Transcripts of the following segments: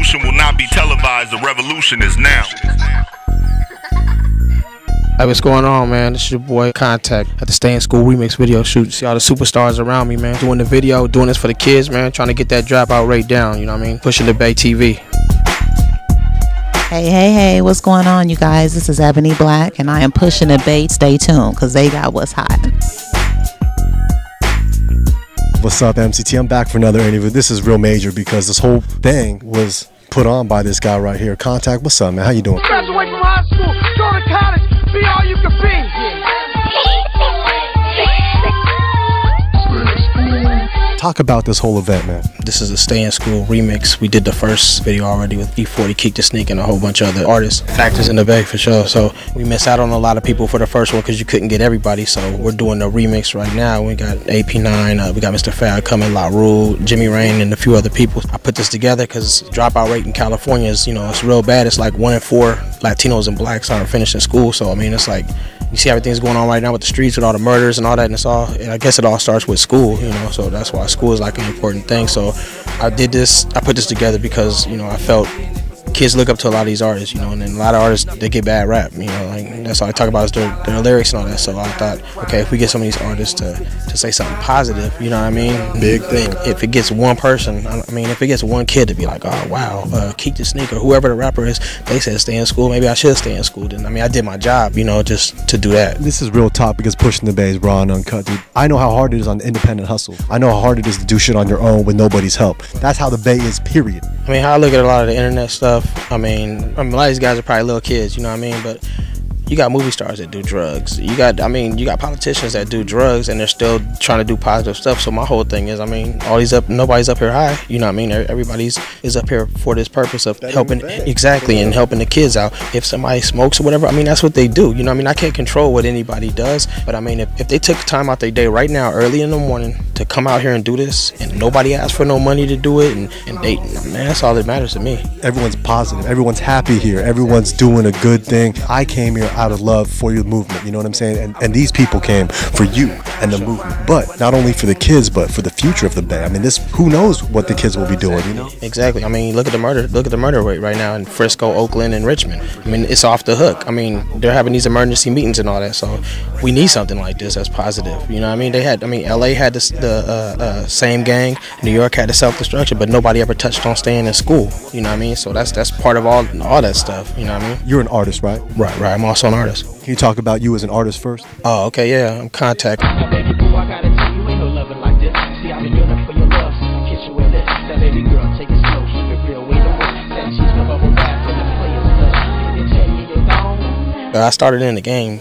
revolution will not be televised. The revolution is now. Hey, what's going on, man? This is your boy Kontac at the Stay in School remix video shoot. See all the superstars around me, man. Doing the video, doing this for the kids, man. Trying to get that dropout rate down, you know what I mean? Pushing the Bay TV. Hey, what's going on, you guys? This is Ebony Black, and I am pushing the Bay. Stay tuned, because they got what's hot. What's up, MCT? I'm back for another interview. This is real major because this whole thing was put on by this guy right here. Kontac, what's up, man? How you doing? Graduate from high school, go to college, be all you can be. Talk about this whole event, man. This is a Stay in School remix. We did the first video already with E-40, Keak the Sneak, and a whole bunch of other artists. Factors in the Bay for sure. So we missed out on a lot of people for the first one because you couldn't get everybody. So we're doing the remix right now. We got AP9, we got Mr. Fad coming, La Rule, Jimmy Rain, and a few other people. I put this together because dropout rate in California is, it's real bad. It's like 1 in 4 Latinos and blacks aren't finishing school. So I mean, it's like, you see everything's going on right now with the streets, with all the murders and all that, and I guess it all starts with school, so that's why school is like an important thing. So I put this together because, I felt kids look up to a lot of these artists, and then a lot of artists, they get bad rap, like that's all I talk about is their lyrics and all that. So I thought, okay, if we get some of these artists to say something positive, you know what I mean? Big thing. If it gets one person, if it gets one kid to be like, oh wow, Keak the Sneak or whoever the rapper is, they said stay in school, maybe I should stay in school. Then I did my job, just to do that. This is real talk because pushing the Bay is raw and uncut, dude. I know how hard it is on the independent hustle. I know how hard it is to do shit on your own with nobody's help. That's how the Bay is, period. How I look at a lot of the internet stuff, a lot of these guys are probably little kids, but you got movie stars that do drugs. You got politicians that do drugs and they're still trying to do positive stuff. So my whole thing is, nobody's up here high. Everybody's is up here for this purpose of helping, exactly, and helping the kids out. If somebody smokes or whatever, that's what they do. I can't control what anybody does, but if they took time out their day right now, early in the morning, to come out here and do this, and nobody asked for no money to do it, and that's all that matters to me. Everyone's positive. Everyone's happy here. Everyone's doing a good thing. I came here out of love for your movement, you know what I'm saying? And these people came for you and the movement, but not only for the kids, but for the future of the Bay. Who knows what the kids will be doing, Exactly. Look at the murder rate right now in Frisco, Oakland, and Richmond. it's off the hook. They're having these emergency meetings and all that, so we need something like this that's positive. They had, LA had the same gang, New York had the self-destruction, but nobody ever touched on staying in school, So that's part of all that stuff, You're an artist, right? Right, I'm also an artist. Can you talk about you as an artist first? Oh, okay, yeah, I'm Kontac. I started in the game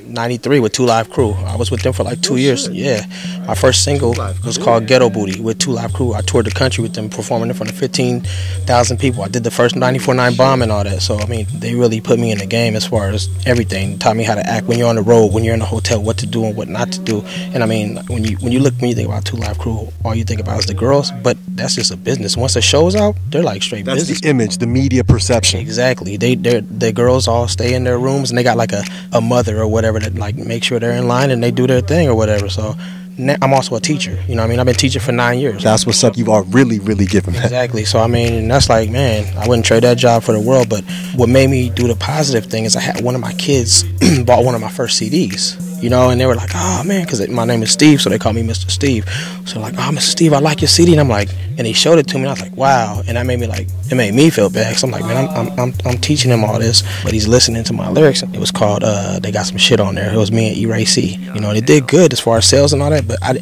'93 with 2 Live Crew. I was with them for like 2 years. Yeah, my first single was called "GHETTO BOOTY" with 2 Live Crew. I toured the country with them, performing in front of 15,000 people. I did the first '94-9 bomb and all that. So they really put me in the game as far as everything. Taught me how to act when you're on the road, when you're in a hotel, what to do and what not to do. And when you think about 2 Live Crew, all you think about is the girls. But that's just a business. Once the show's out, they're like straight business. That's the image, the media perception. Exactly. The girls all stay in their rooms, and they got like a mother or whatever that like make sure they're in line and they do their thing or whatever. So I'm also a teacher, I've been teaching for 9 years. That's what's up. You are really giving that. Exactly. So that's like, man, I wouldn't trade that job for the world. But what made me do the positive thing is I had one of my kids bought one of my first CDs, and they were like, oh man, because my name is Steve, so they call me Mr. Steve. So like, oh, Mr. Steve, I like your CD. And I'm like, and he showed it to me, and I was like, wow. And that made me feel bad. So I'm like, man, I'm teaching him all this, but he's listening to my lyrics. It was called They Got Some Shit on there. It was me and E-40. It did good as far as sales and all that, but I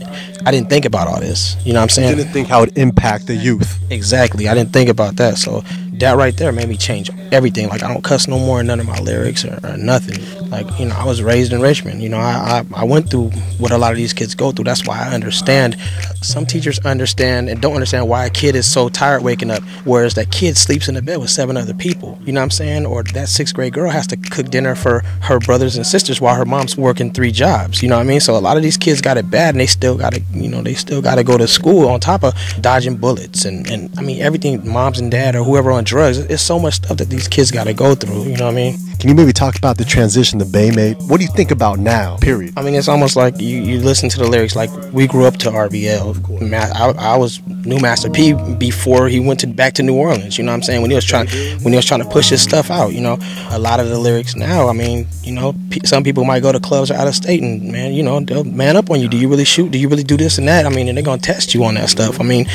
didn't think about all this. You know what I'm saying? You didn't think how it impact the youth. Exactly. I didn't think about that. So that right there made me change everything. Like, I don't cuss no more in none of my lyrics or nothing. Like, I was raised in Richmond. I went through what a lot of these kids go through. That's why I understand. Some teachers understand and don't understand why a kid is so tired waking up, whereas that kid sleeps in the bed with 7 other people. You know what I'm saying? Or that 6th grade girl has to cook dinner for her brothers and sisters while her mom's working 3 jobs. You know what I mean? So a lot of these kids got it bad, and they still got to, go to school on top of dodging bullets and everything. Moms and dad or whoever on drugs. It's so much stuff that these kids got to go through. You know what I mean? Can you maybe talk about the transition the Bay made? What do you think about now, period? I mean, it's almost like you listen to the lyrics, like we grew up to RBL. I was New Master P before he went back to New Orleans, you know what I'm saying? When he was trying to push his stuff out, you know. A lot of the lyrics now, I mean, you know, some people might go to clubs or out of state and, man, you know, they'll man up on you. Do you really shoot? Do you really do this and that? I mean, and they're going to test you on that stuff. I mean,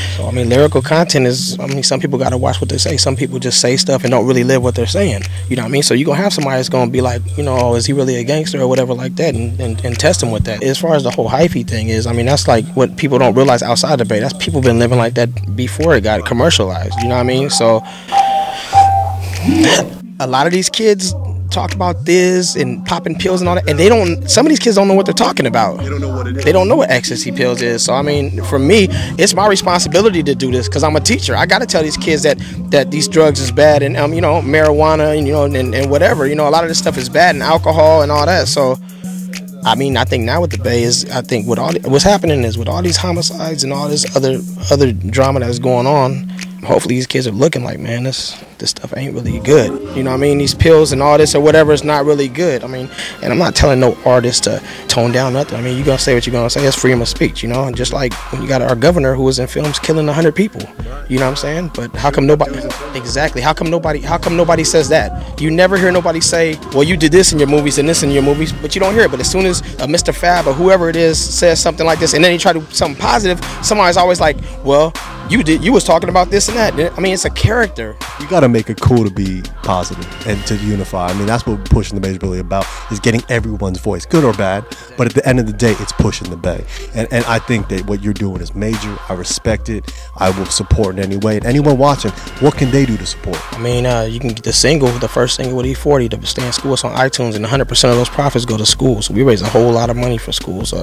lyrical content is, I mean, some people got to watch what they say. Some people just say stuff and don't really live what they're saying. You know what I mean? So you're going to have somebody that's going to be like, you know, oh, is he really a gangster or whatever like that, and test him with that. As far as the whole hyphy thing is, I mean, that's like what people don't realize outside the Bay. That's people been living like that before it got commercialized. You know what I mean? So a lot of these kids talk about this and popping pills and all that, and they don't. Some of these kids don't know what they're talking about. They don't know what it is. They don't know what ecstasy pills is. So I mean, for me, it's my responsibility to do this because I'm a teacher. I got to tell these kids that these drugs is bad, and you know, marijuana, and you know, and whatever. You know, a lot of this stuff is bad, and alcohol and all that. So I mean, I think now with the Bay is, I think with all what's happening is with all these homicides and all this other drama that's going on. Hopefully these kids are looking like, man, this stuff ain't really good. You know what I mean? These pills and all this or whatever is not really good. I mean, and I'm not telling no artist to tone down nothing. I mean, you're going to say what you're going to say. It's freedom of speech, you know? And just like when you got our governor who was in films killing 100 people. You know what I'm saying? But how come nobody, exactly, how come nobody says that? You never hear nobody say, well, you did this in your movies and this in your movies, but you don't hear it. But as soon as Mr. Fab or whoever it is says something like this and then he try to do something positive, somebody's always like, well, you was talking about this and that. I mean, it's a character. You got to make it cool to be positive and to unify. I mean, that's what Pushing the Bay is really about, is getting everyone's voice, good or bad. But at the end of the day, it's pushing the Bay. And I think that what you're doing is major. I respect it. I will support in any way. And anyone watching, what can they do to support? I mean, you can get the first single with E-40, to Stay in School. It's on iTunes, and 100% of those profits go to schools. So we raise a whole lot of money for schools.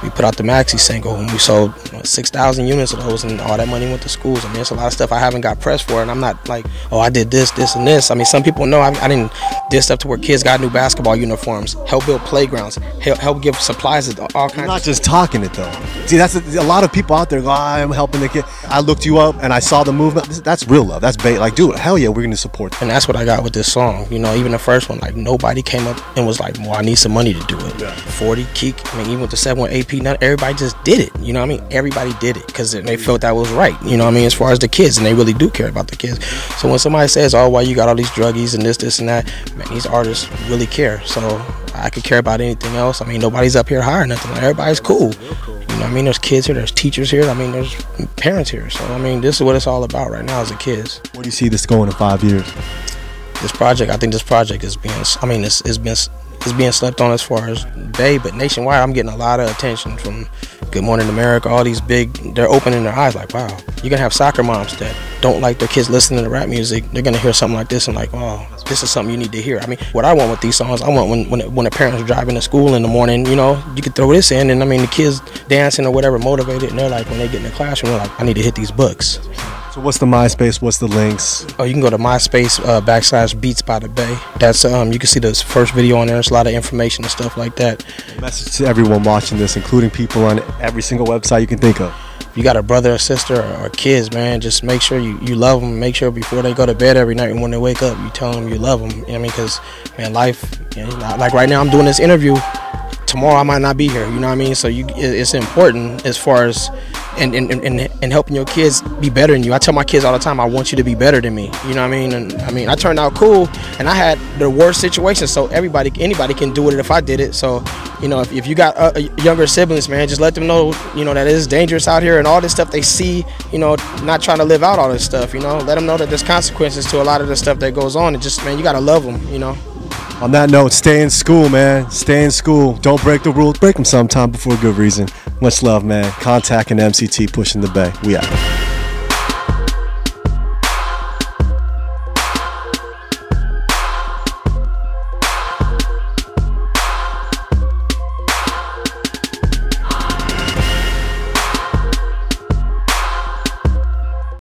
We put out the Maxi single, and we sold 6,000 units of those, and all that money went to schools. I mean, it's a lot of stuff I haven't got pressed for, and I'm not like, oh, I did this, and this. I mean, some people know I didn't did stuff to where kids got new basketball uniforms, help build playgrounds, help give supplies to all kinds. You're not just talking it though. See, that's a lot of people out there go, oh, I'm helping the kid. I looked you up and I saw the movement. That's real love. That's bait. Like, dude, hell yeah, we're gonna support. And that's what I got with this song. You know, even the first one, like nobody came up and was like, well, I need some money to do it. Yeah. 40, Keak, I mean, even with the 7 AP, not everybody just did it. You know what I mean? Everybody did it because they felt that was right. You know what I mean? As far as the kids, and they really do care about the kids. So when somebody says, oh, why you got all these druggies and this and that, man, these artists really care. So I could care about anything else. I mean, nobody's up here hiring nothing. Like, everybody's cool. You know what I mean? There's kids here, there's teachers here. I mean, there's parents here. So I mean, this is what it's all about right now as the kids. Where do you see this going in 5 years? This project, I think this project is being, I mean, it's being slept on as far as Bay, but nationwide, I'm getting a lot of attention from Good Morning America. All these big, they're opening their eyes like, wow. You're gonna have soccer moms that don't like their kids listening to rap music. They're gonna hear something like this and like, oh, this is something you need to hear. I mean, what I want with these songs, I want when the parents are driving to school in the morning, you know, you could throw this in, and I mean, the kids dancing or whatever, motivated, and they're like, when they get in the classroom, they're like, I need to hit these books. So what's the MySpace? What's the links? Oh, you can go to MySpace /Beats by the Bay. That's you can see the first video on there. There's a lot of information and stuff like that. Message to everyone watching this, including people on every single website you can think of. If you got a brother or sister or kids, man, just make sure you love them. Make sure before they go to bed every night and when they wake up, you tell them you love them. You know what I mean? Because, man, life, you know, like right now I'm doing this interview. Tomorrow I might not be here, you know what I mean? So it's important as far as and helping your kids be better than you. I tell my kids all the time, I want you to be better than me. You know what I mean? And I mean, I turned out cool, and I had the worst situation. So anybody can do it if I did it. So, you know, if you got younger siblings, man, just let them know, you know, that it is dangerous out here and all this stuff they see. You know, not trying to live out all this stuff. You know, let them know that there's consequences to a lot of the stuff that goes on. And just, man, you gotta love them. You know. On that note, stay in school, man. Stay in school. Don't break the rules. Break them sometime, but for a good reason. Much love, man. Kontac and MCT Pushing the Bay. We out.